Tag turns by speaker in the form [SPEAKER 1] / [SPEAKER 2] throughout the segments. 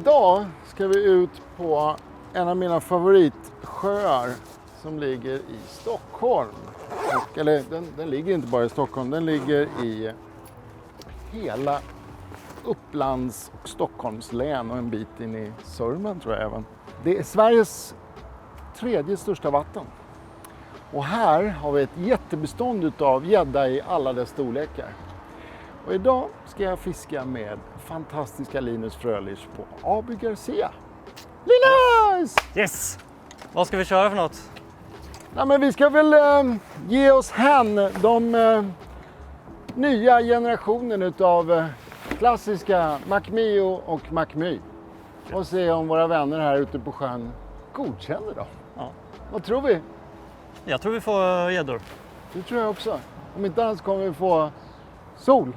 [SPEAKER 1] Idag ska vi ut på en av mina favoritsjöar som ligger i Stockholm. Eller den ligger inte bara i Stockholm, den ligger i hela Upplands och Stockholms län och en bit in i Sörmland tror jag även. Det är Sveriges tredje största vatten. Och här har vi ett jättebestånd av gädda i alla dess storlekar. Och idag ska jag fiska med fantastiska Linus Frölich på AB Garcia. Linus!
[SPEAKER 2] Yes! Vad ska vi köra för något?
[SPEAKER 1] Ja, men vi ska väl ge oss hän de nya generationen av klassiska McMio och McMy. Och se om våra vänner här ute på sjön godkänner dem.
[SPEAKER 2] Ja.
[SPEAKER 1] Vad tror vi?
[SPEAKER 2] Jag tror vi får gäddor.
[SPEAKER 1] Det tror jag också. Om inte annars kommer vi få sol.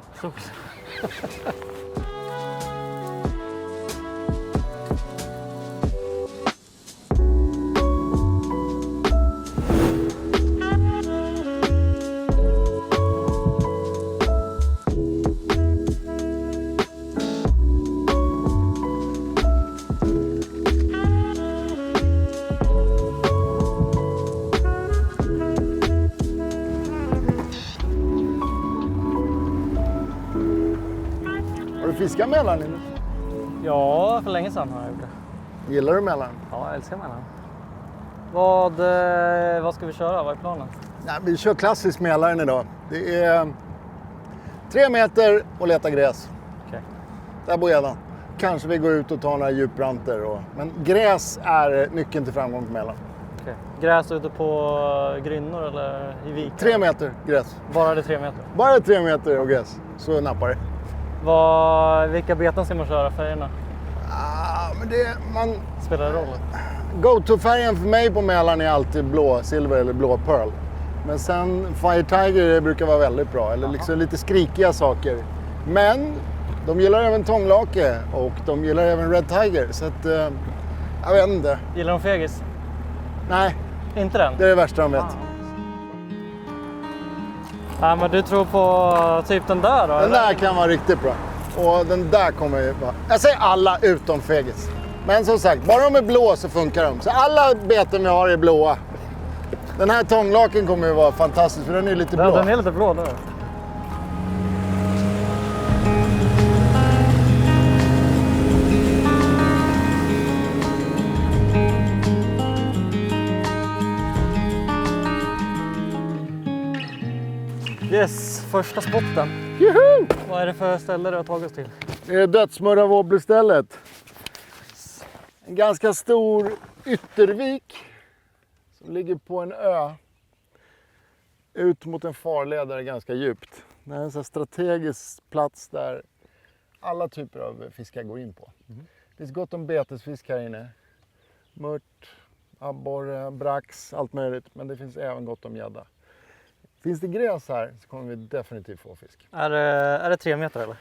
[SPEAKER 1] Fiska mellan nu?
[SPEAKER 2] Ja, för länge sedan har jag gjort det.
[SPEAKER 1] Gillar du mellan?
[SPEAKER 2] Ja, jag älskar mellan. Vad ska vi köra? Vad är planen?
[SPEAKER 1] Nej, vi kör klassisk Mälaren idag. Det är 3 meter och leta gräs.
[SPEAKER 2] Okej.
[SPEAKER 1] Där bor gäddan. Kanske vi går ut och tar några djupranter. Men gräs är nyckeln till framgång på Mälaren.
[SPEAKER 2] Okej. Gräs ute på grynnor eller i vik?
[SPEAKER 1] 3 meter gräs.
[SPEAKER 2] Bara det 3 meter?
[SPEAKER 1] Bara 3 meter och gräs, så nappar det.
[SPEAKER 2] Vilka beten ska man köra? Färgerna?
[SPEAKER 1] Men
[SPEAKER 2] Spelar det roll?
[SPEAKER 1] Go-to-färgen för mig på Mälaren är alltid blå silver eller blå pearl. Men sen Fire Tiger brukar vara väldigt bra, eller liksom lite skrikiga saker. Men de gillar även tånglake och de gillar även Red Tiger, så att jag vet inte.
[SPEAKER 2] Gillar de fegis?
[SPEAKER 1] Nej,
[SPEAKER 2] Inte den?
[SPEAKER 1] det är det värsta de vet.
[SPEAKER 2] Ja, men du tror på typ den där då?
[SPEAKER 1] Den där kan vara riktigt bra. Och den där kommer ju vara... Jag säger alla utom fegis. Men som sagt, bara de är blå så funkar de. Så alla beten vi har är blåa. Den här tånglaken kommer ju vara fantastisk för den är lite blå.
[SPEAKER 2] Den är lite blå där. Yes, första spotten.
[SPEAKER 1] Juhu!
[SPEAKER 2] Vad är det för ställe du har tagit oss till?
[SPEAKER 1] Det är Dödsmurra Wobbly-stället. En ganska stor yttervik som ligger på en ö. Ut mot en farled där det är ganska djupt. Det är en sån strategisk plats där alla typer av fiskar går in på. Det finns gott om betesfisk här inne. Mört, abborre, brax, allt möjligt. Men det finns även gott om gädda. Finns det gräs här så kommer vi definitivt få fisk.
[SPEAKER 2] Är det 3 meter eller?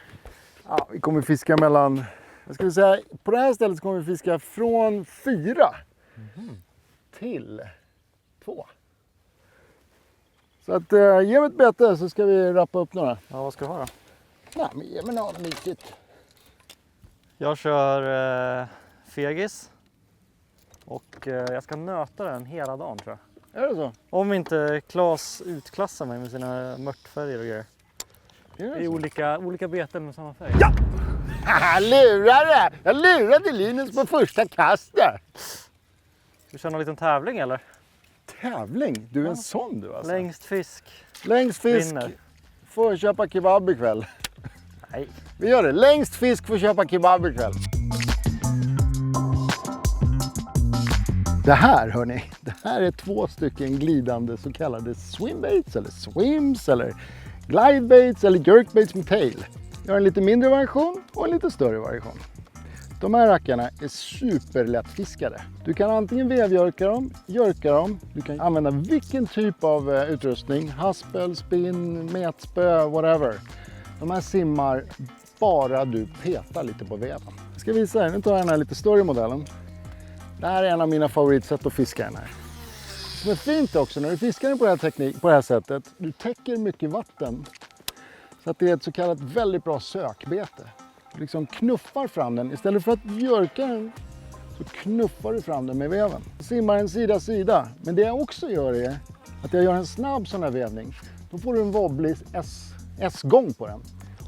[SPEAKER 1] Ja, vi kommer fiska mellan, jag skulle säga, på det här stället så kommer vi fiska från 4 till 2. Så att ge mig ett bete så ska vi rappa upp några.
[SPEAKER 2] Ja, vad ska du ha då?
[SPEAKER 1] Nej, men ge mig något mysigt.
[SPEAKER 2] Jag kör fegis. Och jag ska nöta den hela dagen tror jag.
[SPEAKER 1] Är det så?
[SPEAKER 2] Om inte Claes utklassar mig med sina mörtfärger och grejer.
[SPEAKER 1] Är det
[SPEAKER 2] Det är
[SPEAKER 1] så?
[SPEAKER 2] olika beten med samma färg.
[SPEAKER 1] Ja! Lurare! Jag lurade Linus på första kastet.
[SPEAKER 2] Ska vi köra någon liten tävling eller?
[SPEAKER 1] Tävling? Du är en sån du alltså.
[SPEAKER 2] Längst fisk.
[SPEAKER 1] Längst fisk
[SPEAKER 2] Vinner.
[SPEAKER 1] får köpa kebab ikväll.
[SPEAKER 2] Nej.
[SPEAKER 1] Vi gör det. Längst fisk får köpa kebab ikväll. Det här hörni, det här är 2 stycken glidande så kallade swimbaits eller swims eller glidebaits eller jerkbaits med tail. Jag har en lite mindre variation och en lite större variation. De här rackarna är superlättfiskade. Du kan antingen vevjörka dem, du kan använda vilken typ av utrustning, haspel, spinn, metspö, whatever. De här simmar bara du petar lite på veven. Jag ska visa er, nu tar jag den här lite större modellen. Det här är en av mina favoritsätt att fiska den här. Det är fint också när du fiskar den på det här sättet. Du täcker mycket vatten. Så att det är ett så kallat väldigt bra sökbete. liksom knuffar fram den. Istället för att björka den så knuffar du fram den med veven. Simmar den sida. Men det jag också gör är att jag gör en snabb sån här vevning. Då får du en wobblig S-gång på den.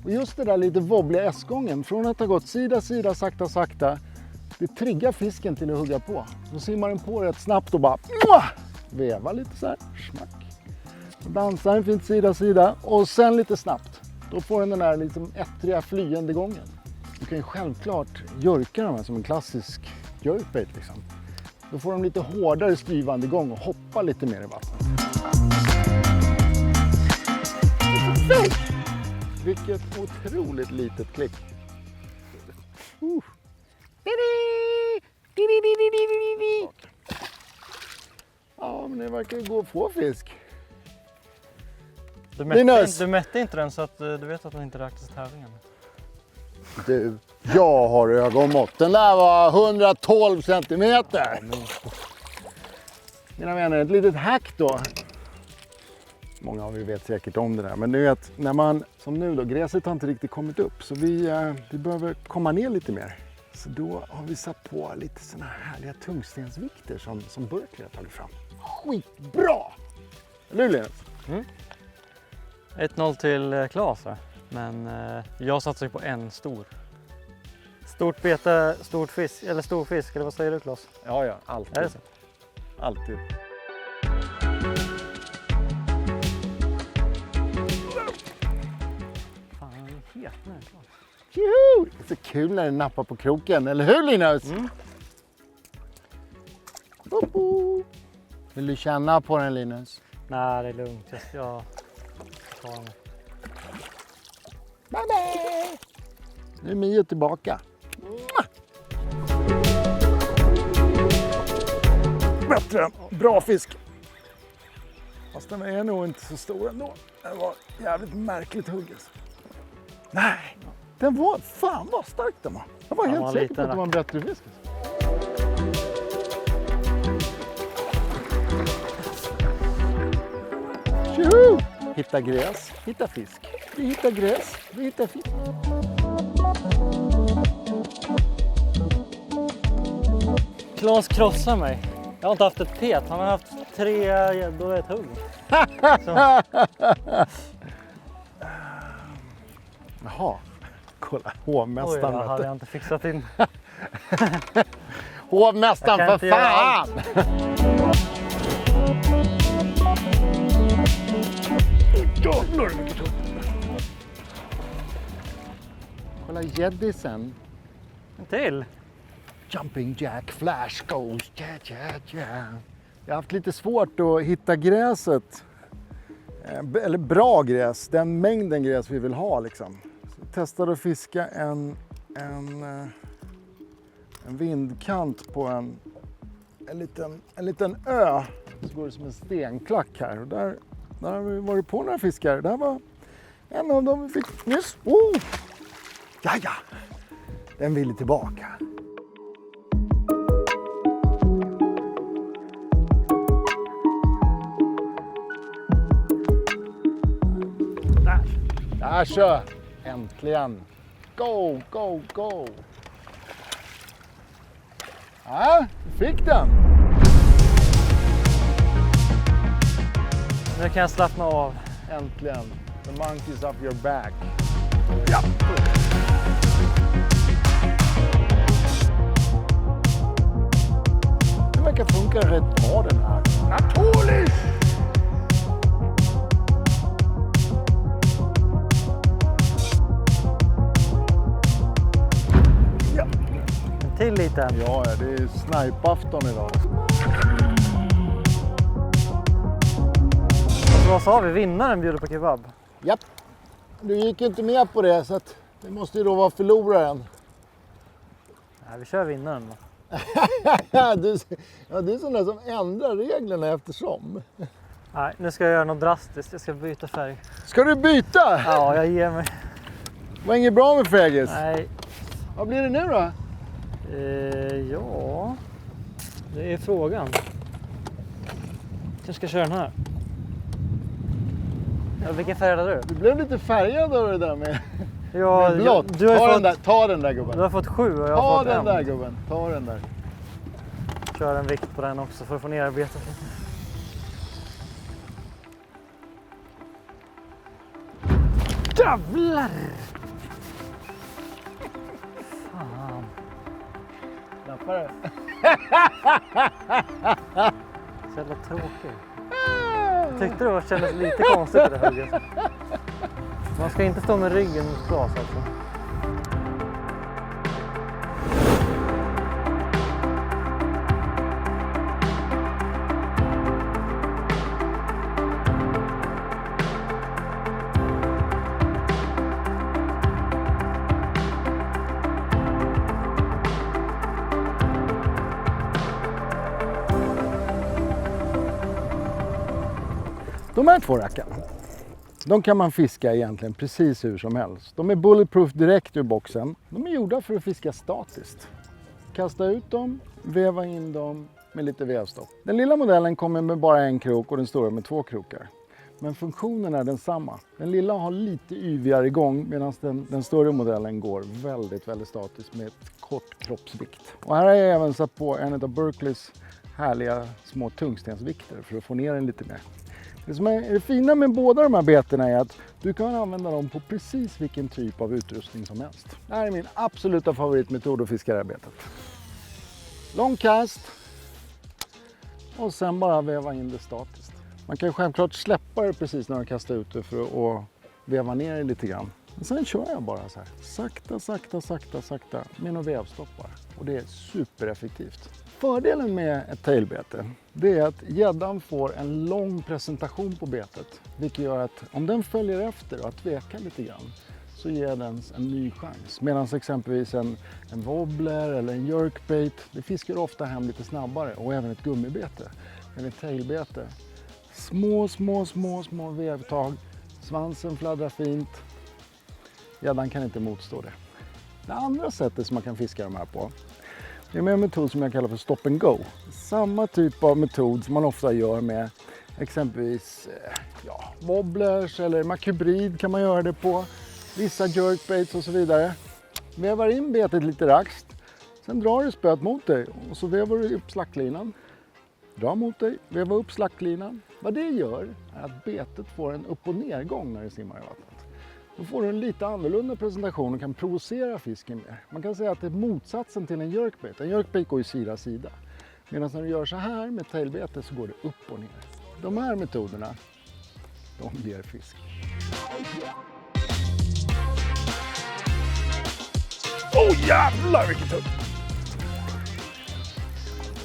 [SPEAKER 1] Och just det där lite wobbliga S-gången, från att ha gått sida, sakta, det triggar fisken till att hugga på. Så simmar den på rätt snabbt och bara veva lite så här, smack. Och dansar den fint sida och sen lite snabbt. Då får den där liksom ettriga flyende gången. Du kan ju självklart jörka dem här som en klassisk jerkbait liksom. Då får de lite hårdare styvande gång och hoppa lite mer i vattnet. Vilket otroligt litet klick. Ja, men det verkar gå att få fisk.
[SPEAKER 2] Du mätte inte den så att du vet att den inte räknas i tävlingen.
[SPEAKER 1] Du, jag har ögonmått. Den där var 112 centimeter. Mina vänner, ett litet hack då. Många av er vet säkert om det där. Men du vet, när man, som nu då, gräset har inte riktigt kommit upp. Så vi behöver komma ner lite mer. Så då har vi satt på lite såna härliga tungstensvikter som Berkeley har tagit fram. Skitbra! Eller hur, Linus?
[SPEAKER 2] 1-0 till Claes här. Men jag satsar ju på en stor. Stort bete, stor fisk, eller vad säger du, Claes?
[SPEAKER 1] Ja, alltid.
[SPEAKER 2] Är det så?
[SPEAKER 1] Alltid.
[SPEAKER 2] Fan, han är het nu, Claes.
[SPEAKER 1] Tjoho! Det är så kul när den nappar på kroken, eller hur, Linus? Vill du känna på den, Linus?
[SPEAKER 2] Nej, det är lugnt. Jag tar den.
[SPEAKER 1] Bye bye! Nu är Mio tillbaka. Bättre, bra fisk. Fast den är nog inte så stor ändå. Den var jävligt märkligt huggen. Nej, den var, fan vad stark den var. Jag var helt säker på att det var en bättre fisk. Tjoho! Hitta gräs, hitta fisk. Vi hittar gräs, vi hittar fisk.
[SPEAKER 2] Claes krossar mig. Jag har inte haft ett pet, han har haft 3 gäddor och ett hugg.
[SPEAKER 1] Jaha, kolla hovmästaren.
[SPEAKER 2] Oj, det hade jag inte fixat in.
[SPEAKER 1] Hovmästaren, för fan! Kolla gäddisen.
[SPEAKER 2] En till.
[SPEAKER 1] Jumping jack, flash goes, yeah. Jag har haft lite svårt att hitta gräset. Eller bra gräs, den mängden gräs vi vill ha liksom. Så jag testade att fiska en vindkant på en liten ö. Så går det som en stenklack här. Och där har vi varit på några fiskar. Där var en av dem vi fick nyss. Oh! Ja, den ville tillbaka. Där kör! Äntligen! Go! Ja, fick den!
[SPEAKER 2] Nu kan jag slappna av.
[SPEAKER 1] Äntligen! The monkey's off your back. Ja! Det verkar funka rätt bra den här. Naturligt!
[SPEAKER 2] Till liten.
[SPEAKER 1] Ja, det är snipe-afton idag.
[SPEAKER 2] Och vad sa vi? Vinnaren bjuder på kebab.
[SPEAKER 1] Japp. Du gick inte med på det så att det måste ju då vara förloraren.
[SPEAKER 2] Nej, vi kör vinnaren då.
[SPEAKER 1] Du är sån där som ändrar reglerna eftersom.
[SPEAKER 2] Nej, nu ska jag göra något drastiskt. Jag ska byta färg.
[SPEAKER 1] Ska du byta?
[SPEAKER 2] Ja, jag ger mig.
[SPEAKER 1] Det var inget bra med frägis.
[SPEAKER 2] Nej.
[SPEAKER 1] Vad blir det nu då?
[SPEAKER 2] Ja, det är frågan. Jag ska köra den här. Ja, vilken färg hade du?
[SPEAKER 1] Du blev lite färgad av det där med
[SPEAKER 2] Ja,
[SPEAKER 1] Men blått.
[SPEAKER 2] du har
[SPEAKER 1] Ta,
[SPEAKER 2] ju
[SPEAKER 1] den där, ta den där gubben.
[SPEAKER 2] Du har fått 7 och jag
[SPEAKER 1] Ta
[SPEAKER 2] har fått
[SPEAKER 1] den
[SPEAKER 2] 1.
[SPEAKER 1] där gubben. Ta den där.
[SPEAKER 2] Kör en vikt på den också för att få ner betet lite. Jävlar! Fan.
[SPEAKER 1] Nappar det.
[SPEAKER 2] Så jävla tråkig. Jag tyckte det kändes lite konstigt det där hugget. Man ska inte stå med ryggen mot glas alltså.
[SPEAKER 1] De här 2 rackarna, de kan man fiska egentligen precis hur som helst. De är bulletproof direkt ur boxen. De är gjorda för att fiska statiskt. Kasta ut dem, veva in dem med lite vevstopp. Den lilla modellen kommer med bara 1 krok och den stora med 2 krokar. Men funktionen är densamma. Den lilla har lite yvigare gång medan den större modellen går väldigt statiskt med ett kort kroppsvikt. Och här har jag även satt på en av Berkeleys härliga små tungstensvikter för att få ner den lite mer. Det som är det fina med båda de här betena är att du kan använda dem på precis vilken typ av utrustning som helst. Det här är min absoluta favoritmetod att fiska det här betet. Lång kast och sen bara veva in det statiskt. Man kan självklart släppa det precis när du kastar ut det för att veva ner det lite grann. Men sen kör jag bara så här. Sakta med några vevstoppar. Och det är supereffektivt. Fördelen med ett tailbete, det är att gäddan får en lång presentation på betet. Vilket gör att om den följer efter och tvekar lite grann så ger den en ny chans. Medan exempelvis en wobbler eller en jerkbait, det fiskar ofta hem lite snabbare och även ett gummibete. Men ett tailbete, små vevtag, svansen fladdrar fint. Gäddan kan inte motstå det. Det andra sättet som man kan fiska de här på, det är med en metod som jag kallar för stop and go. Samma typ av metod som man ofta gör med exempelvis wobblers eller makubrid kan man göra det på. Vissa jerkbaits och så vidare. Vevar in betet lite raskt. Sen drar du spöet mot dig och så vevar du upp slacklinan. Dra mot dig, veva upp slacklinan. Vad det gör är att betet får en upp- och nedgång när det simmar i vattnet. Då får du en lite annorlunda presentation och kan provocera fisken mer. Man kan säga att det är motsatsen till en jerkbait. En jerkbait går ju sida. Medan när du gör så här med tailbete så går det upp och ner. De här metoderna, de ger fisk. Jävlar vilket tungt!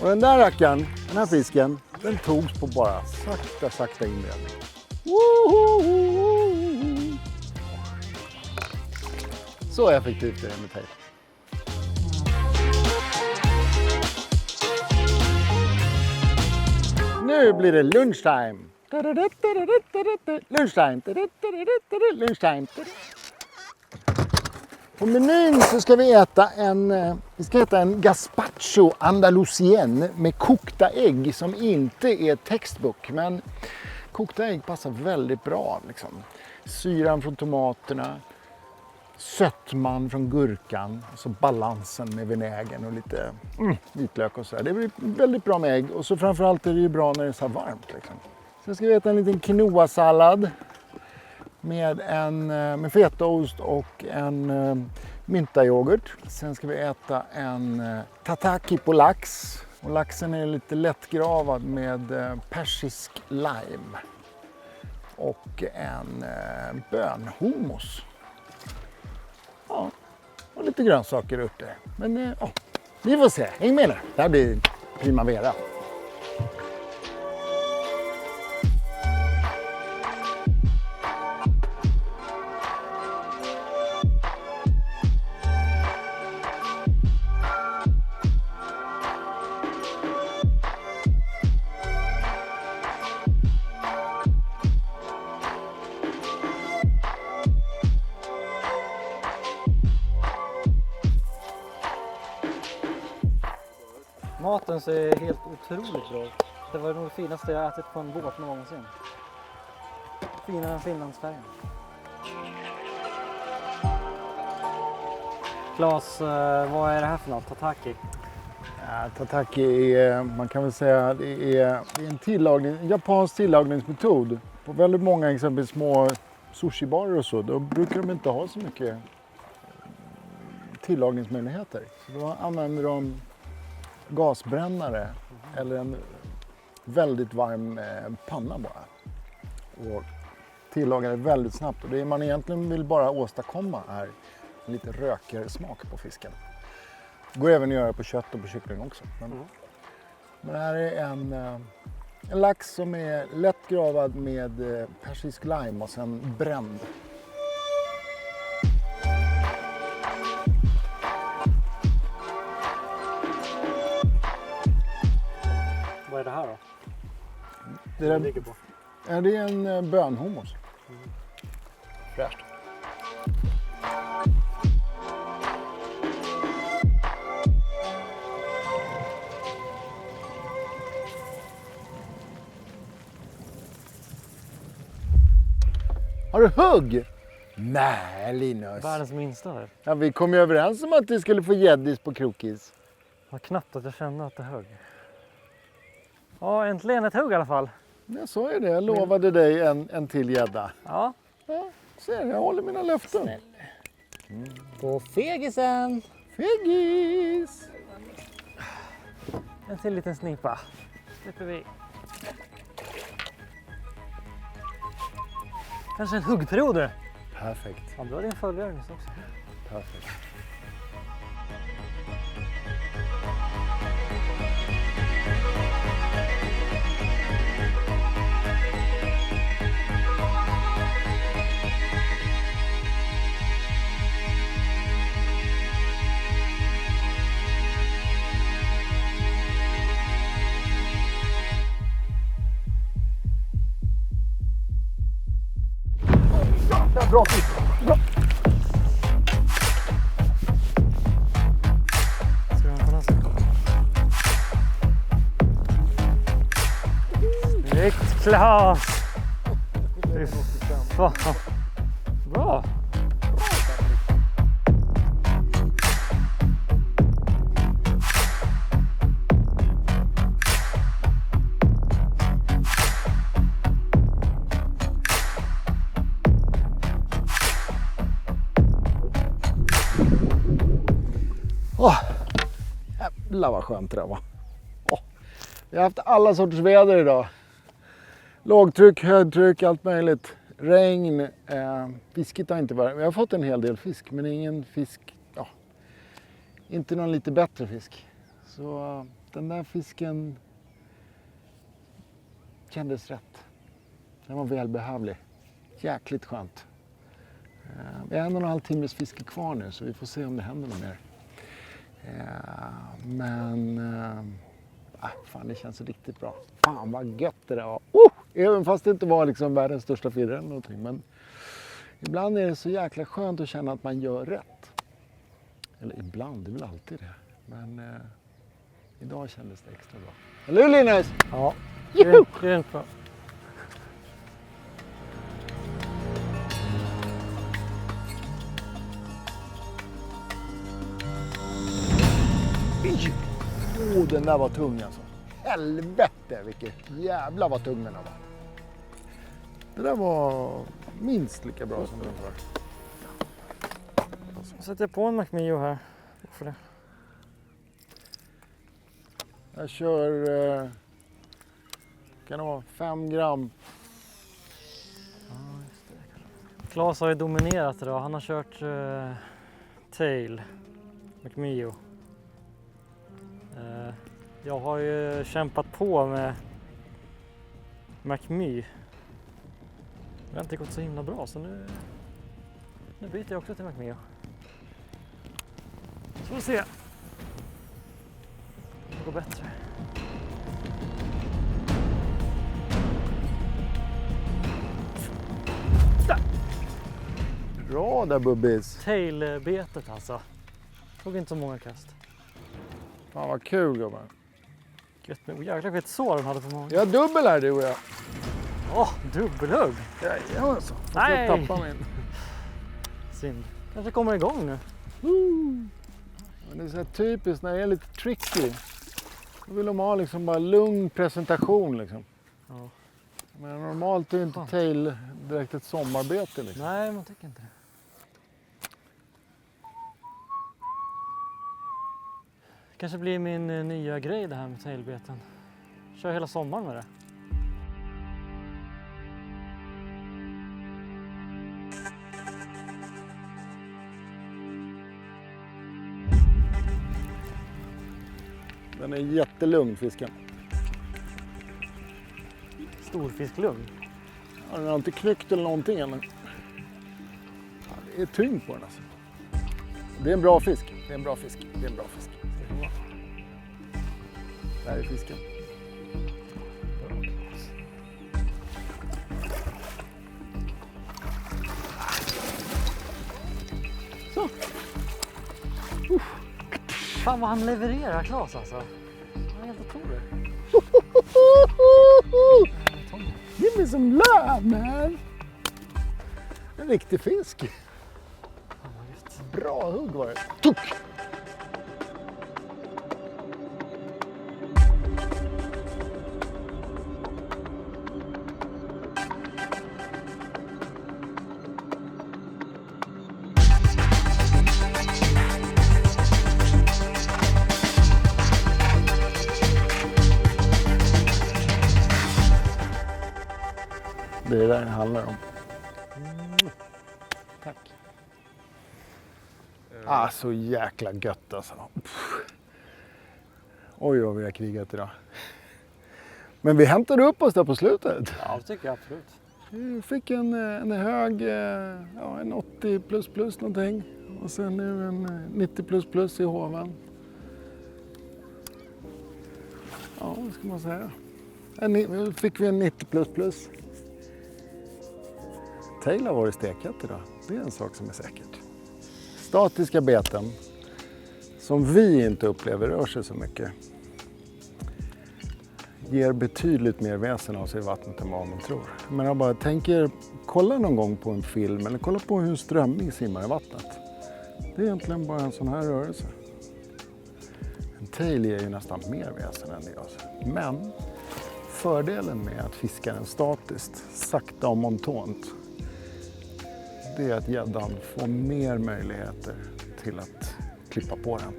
[SPEAKER 1] Och den där rackaren, den här fisken, den togs på bara sakta inledning. Så effektivt är det med tail. Nu blir det lunchtime. Lunchtime. På menyn så ska vi äta en gazpacho andalusien med kokta ägg som inte är textbook. Men kokta ägg passar väldigt bra. Liksom. Syran från tomaterna, sötman från gurkan, så balansen med vinägen och lite vitlök och så där. Det blir väldigt bra med ägg och så framförallt är det ju bra när det är så här varmt. Liksom. Sen ska vi äta en liten quinoa-sallad med fetaost och en myntayoghurt. Sen ska vi äta en tataki på lax. Och laxen är lite lättgravad med persisk lime. Och en bönhummus. Ja, och lite grönsaker och örter. Men vi får se. Häng med nu. Det här blir primavera.
[SPEAKER 2] Maten ser helt otroligt bra ut. Det var nog det finaste jag ätit på en båt någonsin. Finare än Finlandsfärjan. Claes, vad är det här för något? Tataki?
[SPEAKER 1] Ja, tataki är, man kan väl säga, det är en japansk tillagningsmetod. På väldigt många exempelvis små sushibarer och så, då brukar de inte ha så mycket tillagningsmöjligheter. Så då använder de gasbrännare eller en väldigt varm panna bara. Och tillagar det väldigt snabbt. Och det man egentligen vill bara åstadkomma är lite rökersmak på fisken. Det går även att göra på kött och på kyckling också. Men det här är en lax som är lätt gravad med persisk lime och sen bränd.
[SPEAKER 2] Vad är det här då?
[SPEAKER 1] Det
[SPEAKER 2] ligger på.
[SPEAKER 1] är en bönhummus. Fräscht. Har du hugg? Nej, Linus.
[SPEAKER 2] Världens minsta här.
[SPEAKER 1] Ja, vi kom ju överens om att vi skulle få gäddis på krokis.
[SPEAKER 2] Vad knappt att jag kände att det högg. Ja, äntligen ett hugg i alla fall.
[SPEAKER 1] Jag sa ju det, jag lovade dig en till gädda.
[SPEAKER 2] Ja.
[SPEAKER 1] Ja, ser jag håller mina löften.
[SPEAKER 2] Snäll. På fegisen.
[SPEAKER 1] Fegis!
[SPEAKER 2] En till liten snipa. Släpper vi. Kanske en huggperiod nu.
[SPEAKER 1] Perfekt.
[SPEAKER 2] Ja, du har din följare nyss också.
[SPEAKER 1] Perfekt. Bra fisk! Bra.
[SPEAKER 2] Ska du ha på nästa? Snyggt Claes! Fy fan. Bra!
[SPEAKER 1] Jävlar vad skönt det där var. Vi har haft alla sorters väder idag. Lågtryck, högtryck, allt möjligt. Regn. Fisket har inte varit. Vi har fått en hel del fisk, men ingen fisk. Ja, inte någon lite bättre fisk. Så den där fisken kändes rätt. Den var välbehövlig. Jäkligt skönt. Vi har 1,5 timmes fiske kvar nu, så vi får se om det händer något mer. Fan, det känns riktigt bra. Fan vad gött det där var. Även fast det inte var liksom världens största firre eller någonting. Men ibland är det så jäkla skönt att känna att man gör rätt. Eller ibland, det är väl alltid det. Men idag kändes det extra bra. Eller hur Linus?
[SPEAKER 2] Ja, grymt bra.
[SPEAKER 1] Den där var tung alltså. Helvete vilket jävla vad tung den var. Det där var minst lika bra som den var.
[SPEAKER 2] Så sätter jag på en McMio här. För det.
[SPEAKER 1] Jag kör, kan det vara 5 gram.
[SPEAKER 2] Claes har ju dominerat idag. Han har kört tail McMio. Jag har ju kämpat på med McMy. Det har inte gått så himla bra, så nu byter jag också till McMio. Så får vi se. Det går bättre.
[SPEAKER 1] Bra där bubbis.
[SPEAKER 2] Tailbetet alltså. Tog inte så många kast.
[SPEAKER 1] Fan vad kul gubben.
[SPEAKER 2] Gött, men jäklar vilket sår de hade på magen.
[SPEAKER 1] Jag har dubbel här du och jag.
[SPEAKER 2] Dubbelhugg.
[SPEAKER 1] Jajamensan.
[SPEAKER 2] Nej.
[SPEAKER 1] Jag tappa min.
[SPEAKER 2] Synd. Kanske kommer igång nu.
[SPEAKER 1] Men det är så här typiskt när det är lite tricky. Då vill de ha liksom bara lugn presentation liksom.
[SPEAKER 2] Ja.
[SPEAKER 1] Men normalt är ju inte tail direkt ett sommarbete liksom.
[SPEAKER 2] Nej, man tycker inte det. Kanske blir min nya grej det här med tailbeten. Kör hela sommaren med det.
[SPEAKER 1] Den är jättelugn fisken.
[SPEAKER 2] Storfisklugn.
[SPEAKER 1] Ja, den har inte knyckt eller någonting än. Ja, det är tyngd på den alltså. Det är en bra fisk. Det är en bra fisk. Det är en bra fisk. Där är fisken. Så.
[SPEAKER 2] Fan vad han levererar, Claes alltså. Han är helt otrolig.
[SPEAKER 1] Give me some love man. En riktig fisk. Bra hugg var det. Tuk! Det är det där det handlar om. Tack. Så jäkla gött alltså. Oj vad vi har krigat idag. Men vi hämtade upp oss där på slutet.
[SPEAKER 2] Ja, det tycker jag absolut.
[SPEAKER 1] Vi fick en hög, en 80 plus någonting. Och sen nu en 90 plus i hoven. Ja, vad ska man säga? Nu fick vi en 90 plus. Tail har varit stekat idag. Det är en sak som är säkert. Statiska beten som vi inte upplever rör sig så mycket ger betydligt mer väsen av sig i vattnet än vad man tror. Men jag bara tänker, kolla någon gång på en film eller kolla på hur en strömming simmar i vattnet. Det är egentligen bara en sån här rörelse. En tail ger ju nästan mer väsen än det gör. Men fördelen med att fiska den statiskt, sakta och montont, det är att gäddan får mer möjligheter till att klippa på den.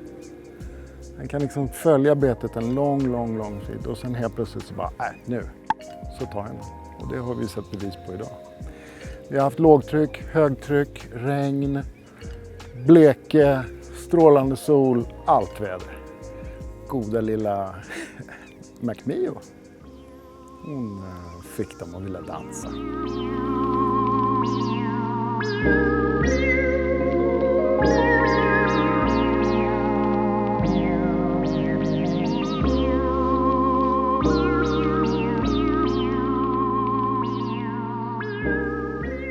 [SPEAKER 1] Den kan liksom följa betet en lång tid och sen helt plötsligt så bara, nu, så tar den. Och det har vi sett bevis på idag. Vi har haft lågtryck, högtryck, regn, bleke, strålande sol, allt väder. Goda lilla McMio. Hon fick dem att vilja dansa.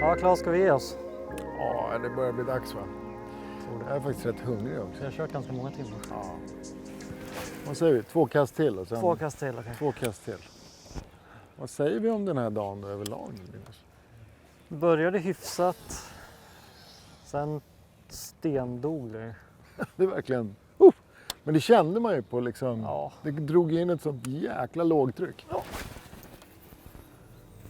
[SPEAKER 2] Ja, Claes, ska vi ge oss?
[SPEAKER 1] Ja, det börjar bli dags va? Jag är faktiskt rätt hungrig också.
[SPEAKER 2] Jag har kört ganska många timmar.
[SPEAKER 1] Ja. Vad säger vi? 2 kast till? Och sen...
[SPEAKER 2] 2 kast till, okej.
[SPEAKER 1] 2 kast till. Vad säger vi om den här dagen då överlag?
[SPEAKER 2] Började hyfsat. Sen stendog det.
[SPEAKER 1] Det är verkligen... Men det kände man ju på liksom...
[SPEAKER 2] Ja.
[SPEAKER 1] Det drog in ett sånt jäkla lågtryck. Ja.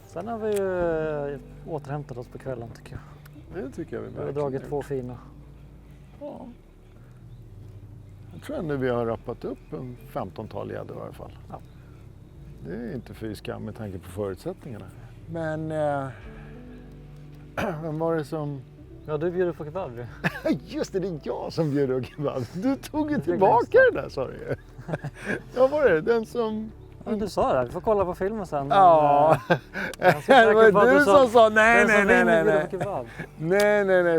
[SPEAKER 2] Sen har vi ju återhämtat oss på kvällen tycker jag.
[SPEAKER 1] Det tycker jag vi
[SPEAKER 2] Vi har
[SPEAKER 1] verkligen
[SPEAKER 2] dragit 2 fina.
[SPEAKER 1] Ja. Jag tror ändå vi har rappat upp en 15-tal gäddor i alla fall.
[SPEAKER 2] Ja.
[SPEAKER 1] Det är inte fy skam med tanke på förutsättningarna. Men... vem var det som...
[SPEAKER 2] Ja, du bjuder på kebab ju.
[SPEAKER 1] Just det är jag som bjuder på kebab. Du tog ju tillbaka det där, sa du ju. Ja, var det den som...
[SPEAKER 2] Ja, du sa det, vi får kolla på filmen sen.
[SPEAKER 1] Ja, det var du som sa nej,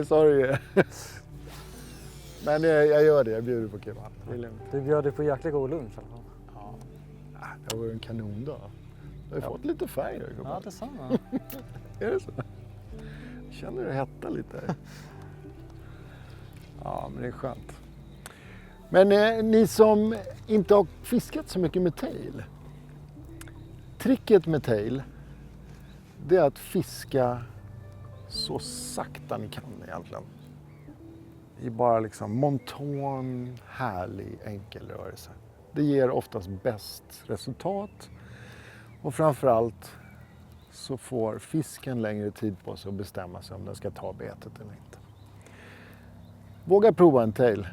[SPEAKER 1] sa du ju. Men jag gör det, jag bjuder på kebab. Det är lugnt.
[SPEAKER 2] Du bjöd dig på jäkla god lunch i alla fall.
[SPEAKER 1] Ja, det var ju en kanondag. Du har ju fått lite färg.
[SPEAKER 2] Ja, detsamma.
[SPEAKER 1] Är det så? Känner du hetta lite? Ja, men det är skönt. Men ni som inte har fiskat så mycket med tail. Tricket med tail, det är att fiska så sakta ni kan egentligen. i bara liksom monton, härlig, enkel rörelse. Det ger oftast bäst resultat och framförallt så får fisken längre tid på sig att bestämma sig om den ska ta betet eller inte. Våga prova en tail.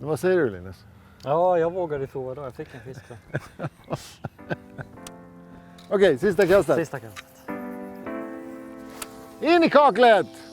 [SPEAKER 1] Vad säger du, Linus?
[SPEAKER 2] Ja, jag vågade prova då. Jag fick en fisk då.
[SPEAKER 1] Okej, sista kastet.
[SPEAKER 2] Sista kastet.
[SPEAKER 1] In i kaklet!